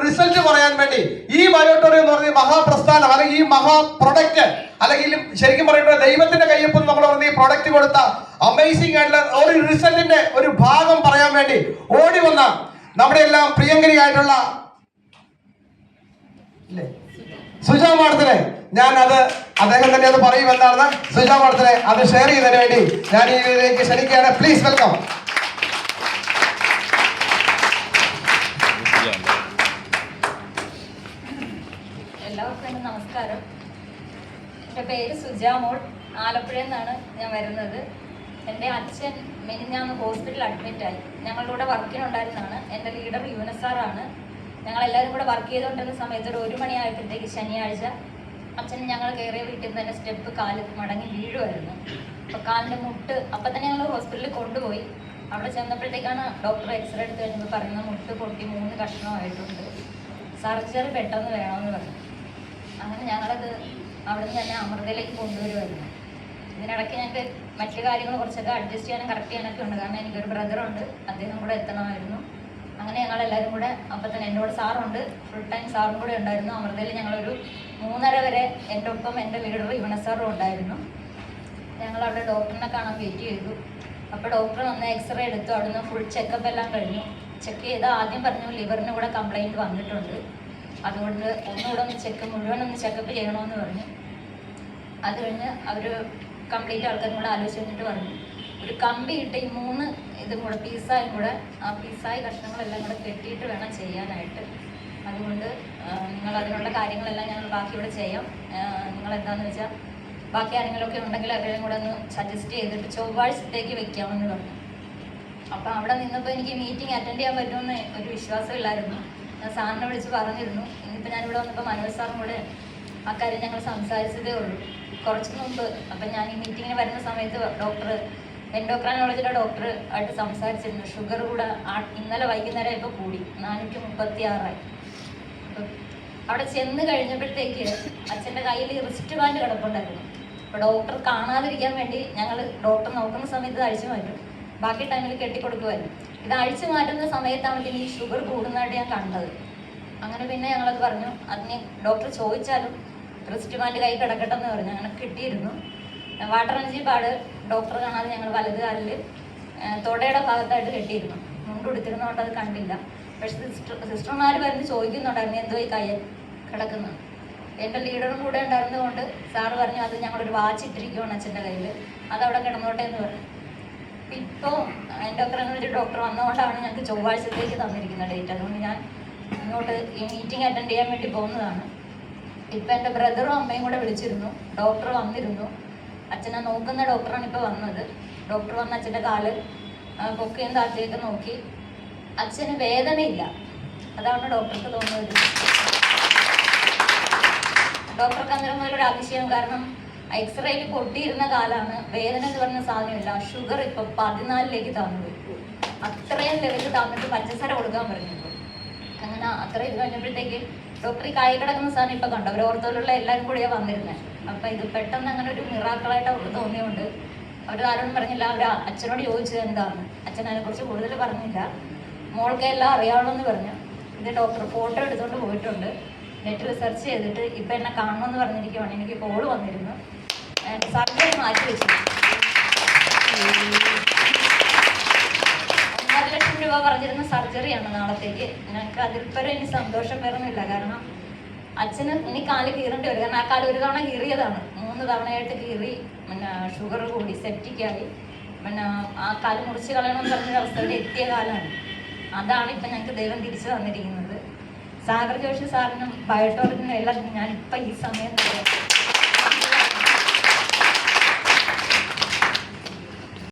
Result പറയാൻ വേണ്ടി ഈ ബയോട്ടോറിയം എന്ന് പറഞ്ഞ മഹാപ്രസ്ഥാനം അല്ലെങ്കിൽ ഈ മഹാ പ്രൊഡക്റ്റ് അല്ലെങ്കിൽ ശരിക്കും പറയുന്നത് ദൈവത്തിന്റെ കയ്യൊപ്പം നമ്മൾ പറഞ്ഞ ഈ പ്രൊഡക്റ്റ് കൊടുത്ത അമേസിംഗ് ആയിട്ടുള്ള ഒരു റിസൾട്ടിന്റെ ഒരു ഭാഗം പറയാൻ വേണ്ടി ഓടി വന്ന നമ്മുടെ എല്ലാം പ്രിയങ്കരിയായിട്ടുള്ള സുജാ മാഡത്തിനെ അദ്ദേഹം തന്നെ അത് പറയുമെന്നാണ്. സുജാ മാഡത്തിനെ അത് ഷെയർ ചെയ്തതിന് വേണ്ടി ഞാൻ ഈ ഇതിലേക്ക് ക്ഷണിക്കുകയാണ്. Please welcome. എല്ലാവർക്കും നമസ്കാരം. എൻ്റെ പേര് സുജാമോൾ. ആലപ്പുഴയിൽ നിന്നാണ് ഞാൻ വരുന്നത്. എൻ്റെ അച്ഛൻ മെനിഞ്ഞാന്ന് ഹോസ്പിറ്റലിൽ അഡ്മിറ്റായി. ഞങ്ങളുടെ കൂടെ വർക്കിനുണ്ടായിരുന്നതാണ്. എൻ്റെ ലീഡർ യൂനസാറാണ്. ഞങ്ങളെല്ലാവരും കൂടെ വർക്ക് ചെയ്തുകൊണ്ടിരുന്ന സമയത്ത് ഒരു 1 മണിയായപ്പോഴത്തേക്ക് ശനിയാഴ്ച അച്ഛൻ ഞങ്ങൾ കയറിയ വീട്ടിൽ നിന്ന് തന്നെ സ്റ്റെപ്പ് കാല് മടങ്ങി വീഴുമായിരുന്നു. അപ്പോൾ കാലിൻ്റെ മുട്ട് അപ്പം തന്നെ ഞങ്ങൾ ഹോസ്പിറ്റലിൽ കൊണ്ടുപോയി. അവിടെ ചെന്നപ്പോഴത്തേക്കാണ് ഡോക്ടർ എക്സ്റേ എടുത്ത് കഴിഞ്ഞപ്പോൾ പറയുന്നത് മുട്ട് പൊട്ടി 3 കഷ്ണമായിട്ടുണ്ട്, സർജറി പെട്ടെന്ന് വേണമെന്ന് പറഞ്ഞു. അങ്ങനെ ഞങ്ങളത് അവിടെ നിന്ന് തന്നെ അമൃതയിലേക്ക് കൊണ്ടുവരുമായിരുന്നു. ഇതിനിടയ്ക്ക് ഞങ്ങൾക്ക് മറ്റു കാര്യങ്ങൾ കുറച്ചൊക്കെ അഡ്ജസ്റ്റ് ചെയ്യാനും കറക്റ്റ് ചെയ്യാനൊക്കെ ഉണ്ട്. കാരണം എനിക്കൊരു ബ്രദറുണ്ട്, അദ്ദേഹം കൂടെ എത്തണമായിരുന്നു. അങ്ങനെ ഞങ്ങളെല്ലാവരും കൂടെ അപ്പം തന്നെ എൻ്റെ കൂടെ സാറുണ്ട്, ഫുൾ ടൈം സാറും കൂടെ ഉണ്ടായിരുന്നു. അമൃതയിൽ ഞങ്ങളൊരു 3:30 വരെ എൻ്റെ ഒപ്പം എൻ്റെ ലീഡർ യുവനസാറും ഉണ്ടായിരുന്നു. ഞങ്ങളവിടെ ഡോക്ടറിനെ കാണാൻ വെയിറ്റ് ചെയ്തു. അപ്പോൾ ഡോക്ടർ വന്ന് എക്സ്റേ എടുത്തു. അവിടുന്ന് ഫുൾ ചെക്കപ്പ് എല്ലാം കഴിഞ്ഞു. ചെക്ക് ചെയ്ത് ആദ്യം പറഞ്ഞു ലിവറിന് കൂടെ കംപ്ലൈൻറ്റ് വന്നിട്ടുണ്ട്, അതുകൊണ്ട് ഒന്നുകൂടെ മുഴുവനൊന്ന് ചെക്കപ്പ് ചെയ്യണമെന്ന് പറഞ്ഞു. അത് കഴിഞ്ഞ് അവർ കംപ്ലീറ്റ് ആൾക്കാരും കൂടെ ആലോചിച്ച് കഴിഞ്ഞിട്ട് പറഞ്ഞു ഒരു കമ്പി ഇട്ട് ഈ 3 ഇതും കൂടെ പീസായും കൂടെ ആ പീസായ കഷ്ണങ്ങളെല്ലാം കൂടെ കെട്ടിയിട്ട് വേണം ചെയ്യാനായിട്ട്. അതുകൊണ്ട് നിങ്ങൾ അതിനുള്ള കാര്യങ്ങളെല്ലാം ഞങ്ങൾ ബാക്കി ഇവിടെ ചെയ്യാം. നിങ്ങൾ എന്താണെന്ന് വെച്ചാൽ ബാക്കി ആരെങ്കിലുമൊക്കെ ഉണ്ടെങ്കിൽ അവരെല്ലാം കൂടെ ഒന്ന് സജസ്റ്റ് ചെയ്തിട്ട് ചൊവ്വാഴ്ചത്തേക്ക് വെക്കാമെന്ന് പറഞ്ഞു. അപ്പം അവിടെ നിന്നപ്പോൾ എനിക്ക് മീറ്റിംഗ് അറ്റൻഡ് ചെയ്യാൻ പറ്റുമെന്ന് ഒരു വിശ്വാസമില്ലായിരുന്നു. ഞാൻ സാറിനെ വിളിച്ച് പറഞ്ഞിരുന്നു. ഇന്നിപ്പോൾ ഞാനിവിടെ വന്നപ്പോൾ മനോജ് സാറും കൂടെ ആ കാര്യം ഞങ്ങൾ സംസാരിച്ചതേ ഉള്ളൂ കുറച്ച് മുമ്പ്. അപ്പം ഞാൻ ഈ മീറ്റിങ്ങിന് വരുന്ന സമയത്ത് എൻഡോക്രൈനോളജിയുടെ ഡോക്ടർ ആയിട്ട് സംസാരിച്ചിരുന്നു. ഷുഗർ കൂടെ ഇന്നലെ വൈകുന്നേരം ഇപ്പോൾ കൂടി 436 അപ്പം അവിടെ ചെന്ന് കഴിഞ്ഞപ്പോഴത്തേക്ക് അച്ഛൻ്റെ കയ്യിൽ റിസ്റ്റ് ബാൻഡ് കിടപ്പുണ്ടായിരുന്നു. അപ്പോൾ ഡോക്ടർ കാണാതിരിക്കാൻ വേണ്ടി ഞങ്ങൾ ഡോക്ടർ നോക്കുന്ന സമയത്ത് അഴിച്ചു മാറ്റും, ബാക്കി ടൈമിൽ കെട്ടിക്കൊടുക്കുമായിരുന്നു. ഇത് അഴിച്ചു മാറ്റുന്ന സമയത്താണ് പിന്നെ ഈ ഷുഗർ കൂടുന്നതായിട്ട് ഞാൻ കണ്ടത്. അങ്ങനെ പിന്നെ ഞങ്ങളത് പറഞ്ഞു. അതിന് ഡോക്ടർ ചോദിച്ചാലും റിസ്റ്റ് ബാൻഡ് കൈ കിടക്കട്ടെന്ന് പറഞ്ഞു. അങ്ങനെ കിട്ടിയിരുന്നു. വാട്ടർ എനർജി പാട് ഡോക്ടർ കാണാതെ ഞങ്ങൾ വലത് കാലിൽ തൊടയുടെ ഭാഗത്തായിട്ട് കെട്ടിയിരുന്നു. മുണ്ടുടുത്തിരുന്നതുകൊണ്ട് അത് കണ്ടില്ല. പക്ഷെ സിസ്റ്റർമാർ വരുന്ന് ചോദിക്കുന്നുണ്ടായിരുന്നു എന്തോ ഈ കൈ കിടക്കുന്നത്. എൻ്റെ ലീഡറും കൂടെ ഉണ്ടായിരുന്നതുകൊണ്ട് സാറ് പറഞ്ഞു അത് ഞങ്ങളൊരു വാച്ച് ഇട്ടിരിക്കുകയാണ് അച്ഛൻ്റെ കയ്യിൽ, അതവിടെ കിടന്നോട്ടെ എന്ന് പറഞ്ഞു. ഇപ്പോൾ എൻഡോക്രൈനോളജി ഡോക്ടർ വന്നതുകൊണ്ടാണ് ഞങ്ങൾക്ക് ചൊവ്വാഴ്ചത്തേക്ക് തന്നിരിക്കുന്ന ഡേറ്റ്. അതുകൊണ്ട് ഞാൻ ഇങ്ങോട്ട് ഈ മീറ്റിംഗ് അറ്റൻഡ് ചെയ്യാൻ വേണ്ടി പോകുന്നതാണ്. ഇപ്പം എൻ്റെ ബ്രദറും അമ്മയും കൂടെ വിളിച്ചിരുന്നു. ഡോക്ടർ വന്നിരുന്നു. അച്ഛനെ നോക്കുന്ന ഡോക്ടറാണ് ഇപ്പോൾ വന്നത്. ഡോക്ടർ വന്ന് അച്ഛൻ്റെ കാല് പൊക്കയും താഴ്ചയൊക്കെ നോക്കി. അച്ഛന് വേദനയില്ല, അതാണ് ഡോക്ടർക്ക് തോന്നിയത്. ഡോക്ടർക്ക് അന്നേരം മുതലൊരു അതിശയം. കാരണം എക്സ്റേയിൽ പൊട്ടിയിരുന്ന കാലാണ്, വേദന എന്ന് പറഞ്ഞ സാധനമില്ല. ഷുഗർ ഇപ്പം 14ലേക്ക് താന്നു, അത്രയും ലെവലിൽ താന്നിട്ട് പഞ്ചസാര കൊടുക്കാൻ പറഞ്ഞു. അങ്ങനെ അത്രയും ഇത് കഴിഞ്ഞപ്പോഴത്തേക്ക് ഡോക്ടർ ഈ കായ കിടക്കുന്ന സാധനം ഇപ്പം കണ്ടു. അവർ ഓർത്തോലുള്ള എല്ലാവരും കൂടിയാണ് വന്നിരുന്നത്. അപ്പം ഇത് പെട്ടെന്ന് അങ്ങനെ ഒരു മിറാക്കളായിട്ട് അവർക്ക് തോന്നിയുകൊണ്ട് അവർ ആരോടും പറഞ്ഞില്ല. അവർ അച്ഛനോട് ചോദിച്ചത് എന്താണ്, അച്ഛൻ അതിനെക്കുറിച്ച് കൂടുതൽ പറഞ്ഞില്ല. മോൾക്ക് എല്ലാം അറിയാവുള്ളൂ പറഞ്ഞു. ഇത് ഡോക്ടർ ഫോട്ടോ എടുത്തുകൊണ്ട് പോയിട്ടുണ്ട്. നെറ്റിൽ സെർച്ച് ചെയ്തിട്ട് ഇപ്പം എന്നെ കാണണമെന്ന് പറഞ്ഞിരിക്കുവാണ്. എനിക്ക് കോള് വന്നിരുന്നു. സർജറി മാറ്റി വെച്ചു. 1.5 ലക്ഷം രൂപ പറഞ്ഞിരുന്ന സർജറിയാണ് നാളത്തേക്ക്. ഞങ്ങൾക്ക് അതിൽ പരം ഇനി സന്തോഷം വരുന്നില്ല. കാരണം അച്ഛന് ഇനി കാല് കീറേണ്ടി വരും. കാരണം ആ കാല് ഒരു തവണ കീറിയതാണ്, 3 തവണയായിട്ട് കീറി. പിന്നെ ഷുഗർ കൂടി സെപ്റ്റിക്കായി. പിന്നെ ആ കാല് മുറിച്ച് കളയണമെന്ന് പറഞ്ഞൊരു അവസ്ഥയിൽ എത്തിയ കാലമാണ്. അതാണ് ഇപ്പം ഞങ്ങൾക്ക് ദൈവം തിരിച്ചു തന്നിരിക്കുന്നത്. സാഗർ ജോഷി സാറിനും ബയോട്ടോറിനും എല്ലാം ഞാനിപ്പം ഈ സമയം